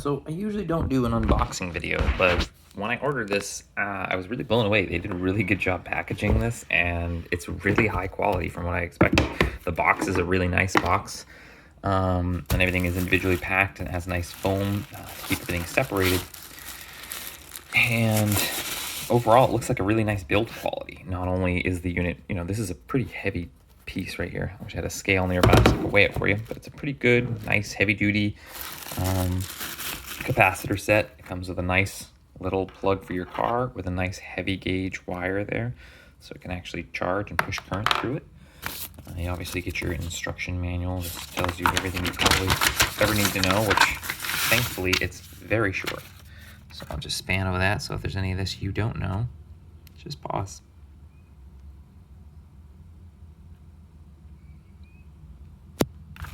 So I usually don't do an unboxing video, but when I ordered this, I was really blown away. They did a really good job packaging this, and it's really high quality from what I expected. The box is a really nice box, and everything is individually packed and has nice foam to keep everything separated. And overall, it looks like a really nice build quality. Not only is the unit, this is a pretty heavy piece right here. I wish I had a scale nearby so I could weigh it for you, but it's a pretty good, nice, heavy-duty capacitor set. It comes with a nice little plug for your car with a nice heavy gauge wire there, so it can actually charge and push current through it. You obviously get your instruction manual. This tells you everything you probably ever need to know, which thankfully it's very short. So I'll just span over that, so if there's any of this you don't know, just pause.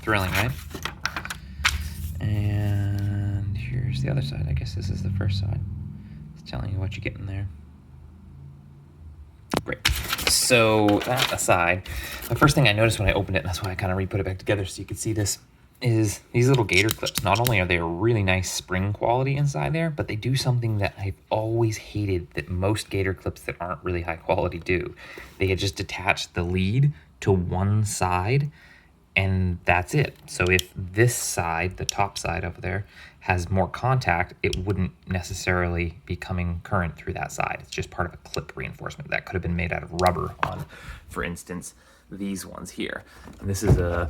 Thrilling, right? And here's the other side. I guess this is the first side. It's telling you what you get in there. Great. So that aside, the first thing I noticed when I opened it, and that's why I kind of re-put it back together so you could see this, is these little gator clips. Not only are they a really nice spring quality inside there, but they do something that I've always hated that most gator clips that aren't really high quality do. They just attach the lead to one side, and that's it. So if this side, the top side over there, has more contact, it wouldn't necessarily be coming current through that side. It's just part of a clip reinforcement. That could have been made out of rubber on, for instance, these ones here. And this is a,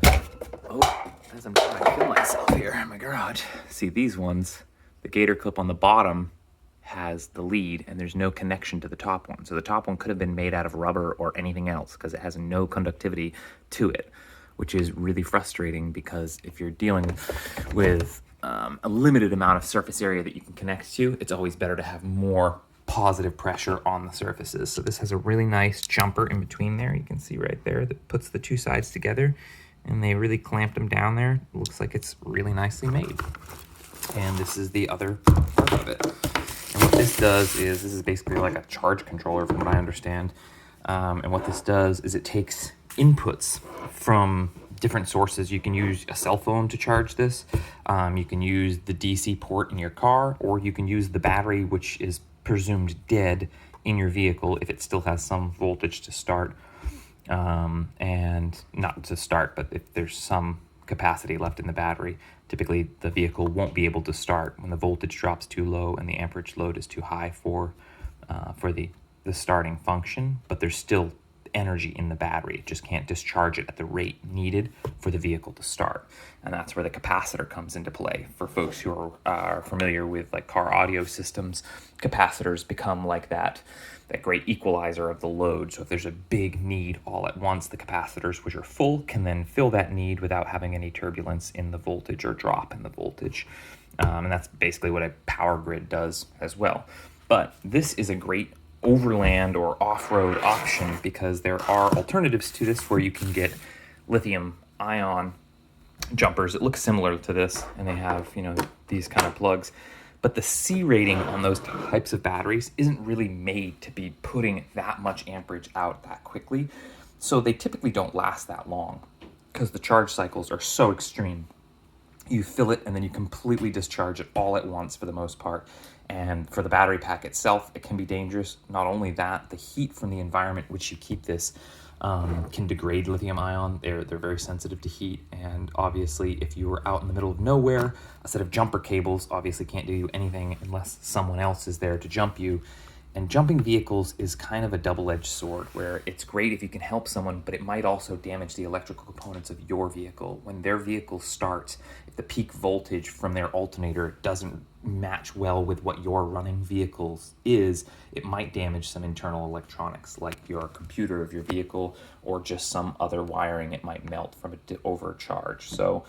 as I'm trying to kill myself here in my garage. See, these ones, the gator clip on the bottom has the lead and there's no connection to the top one. So the top one could have been made out of rubber or anything else because it has no conductivity to it, which is really frustrating because if you're dealing with a limited amount of surface area that you can connect to, it's always better to have more positive pressure on the surfaces. So this has a really nice jumper in between there. You can see right there that puts the two sides together, and they really clamped them down there. It looks like it's really nicely made. And this is the other part of it. And what this does is, this is basically like a charge controller from what I understand. And what this does is it takes inputs from different sources. You can use a cell phone to charge this. You can use the DC port in your car, or you can use the battery, which is presumed dead in your vehicle if it still has some voltage to start. And not to start, but if there's some capacity left in the battery, typically the vehicle won't be able to start when the voltage drops too low and the amperage load is too high for the starting function, but there's still energy in the battery. It just can't discharge it at the rate needed for the vehicle to start. And that's where the capacitor comes into play. For folks who are familiar with like car audio systems, capacitors become like that great equalizer of the load. So if there's a big need all at once, the capacitors, which are full, can then fill that need without having any turbulence in the voltage or drop in the voltage. And that's basically what a power grid does as well. But this is a great overland or off-road option because there are alternatives to this where you can get lithium ion jumpers that look similar to this, and they have these kind of plugs, but the C rating on those types of batteries isn't really made to be putting that much amperage out that quickly, so they typically don't last that long because the charge cycles are so extreme. You fill it and then you completely discharge it all at once for the most part. And for the battery pack itself, it can be dangerous. Not only that, the heat from the environment which you keep this can degrade lithium ion. They're very sensitive to heat. And obviously, if you were out in the middle of nowhere, a set of jumper cables obviously can't do you anything unless someone else is there to jump you. And jumping vehicles is kind of a double-edged sword where it's great if you can help someone, but it might also damage the electrical components of your vehicle. When their vehicle starts, if the peak voltage from their alternator doesn't match well with what your running vehicle is, it might damage some internal electronics like your computer of your vehicle or just some other wiring. It might melt from it to overcharge. So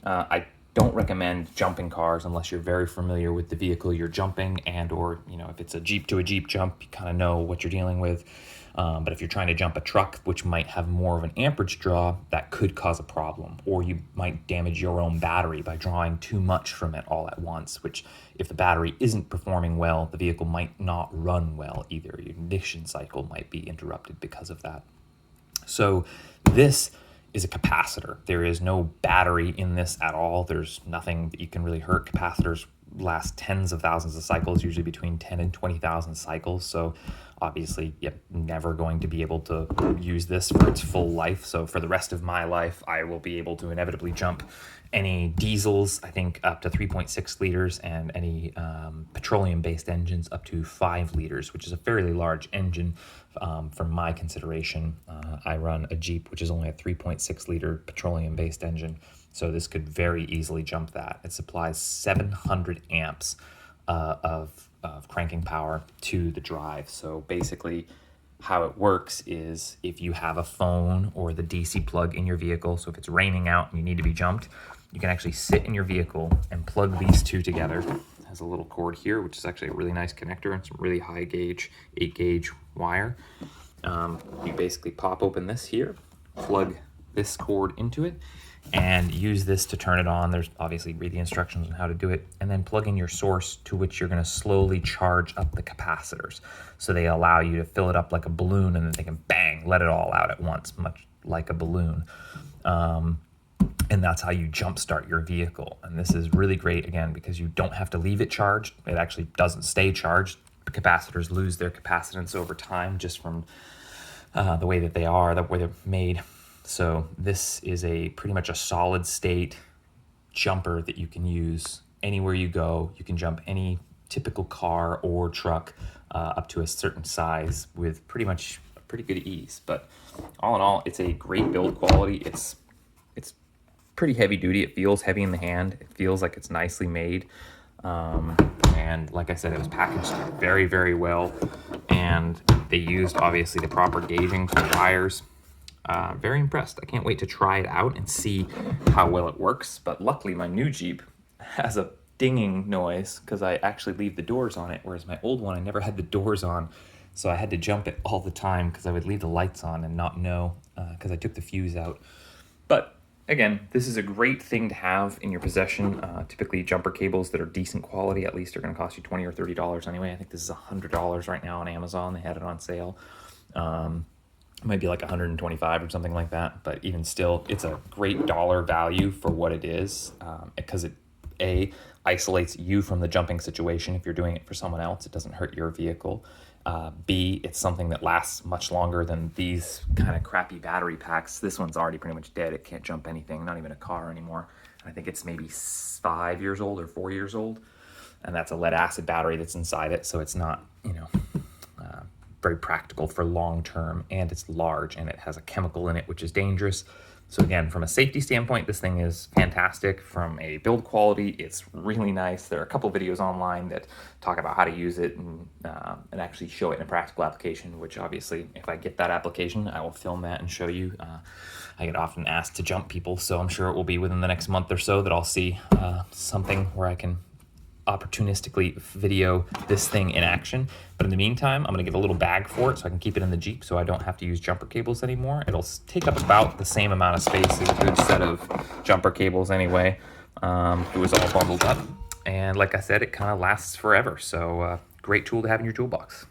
I don't recommend jumping cars unless you're very familiar with the vehicle you're jumping, and or if it's a Jeep to a Jeep jump, you kind of know what you're dealing with. But if you're trying to jump a truck, which might have more of an amperage draw, that could cause a problem, or you might damage your own battery by drawing too much from it all at once, which if the battery isn't performing well, the vehicle might not run well either. Your ignition cycle might be interrupted because of that. So this is a capacitor. There is no battery in this at all. There's nothing that you can really hurt. Capacitors last tens of thousands of cycles, usually between 10 and 20,000 cycles. So obviously, never going to be able to use this for its full life. So for the rest of my life, I will be able to inevitably jump any diesels, I think up to 3.6 liters, and any petroleum-based engines up to 5 liters, which is a fairly large engine for my consideration. I run a Jeep, which is only a 3.6 liter petroleum-based engine. So this could very easily jump that. It supplies 700 amps of cranking power to the drive. So basically how it works is if you have a phone or the DC plug in your vehicle, so if it's raining out and you need to be jumped, you can actually sit in your vehicle and plug these two together. It has a little cord here, which is actually a really nice connector and some really high gauge, 8 gauge wire. You basically pop open this here, plug this cord into it, and use this to turn it on. There's obviously read the instructions on how to do it, and then plug in your source, to which you're going to slowly charge up the capacitors. So they allow you to fill it up like a balloon, and then they can bang, let it all out at once, much like a balloon. And that's how you jumpstart your vehicle. And this is really great, again, because you don't have to leave it charged. It actually doesn't stay charged. The capacitors lose their capacitance over time just from the way that they are, the way they're made. So this is pretty much a solid state jumper that you can use anywhere you go. You can jump any typical car or truck up to a certain size with pretty good ease. But all in all, it's a great build quality. It's pretty heavy duty. It feels heavy in the hand. It feels like it's nicely made. And like I said, it was packaged very, very well. And they used obviously the proper gauging for the wires. Very impressed. I can't wait to try it out and see how well it works. But luckily my new Jeep has a dinging noise because I actually leave the doors on it, whereas my old one, I never had the doors on. So I had to jump it all the time because I would leave the lights on and not know because I took the fuse out. But again, this is a great thing to have in your possession. Typically jumper cables that are decent quality at least are going to cost you $20 or $30 anyway. I think this is $100 right now on Amazon. They had it on sale. It might be like 125 or something like that, but even still, it's a great dollar value for what it is, because it isolates you from the jumping situation. If you're doing it for someone else, it doesn't hurt your vehicle. B, it's something that lasts much longer than these kind of crappy battery packs. This one's already pretty much dead. It can't jump anything, not even a car anymore. I think it's maybe 5 years old or 4 years old, and that's a lead acid battery that's inside it, so it's not, very practical for long term, and it's large and it has a chemical in it which is dangerous. So again, from a safety standpoint, this thing is fantastic. From a build quality, it's really nice. There are a couple videos online that talk about how to use it and actually show it in a practical application, which obviously if I get that application, I will film that and show you. I get often asked to jump people, so I'm sure it will be within the next month or so that I'll see something where I can opportunistically video this thing in action. But in the meantime, I'm going to get a little bag for it so I can keep it in the Jeep so I don't have to use jumper cables anymore. It'll take up about the same amount of space as a good set of jumper cables anyway. It was all bundled up, and like I said, it kind of lasts forever. So great tool to have in your toolbox.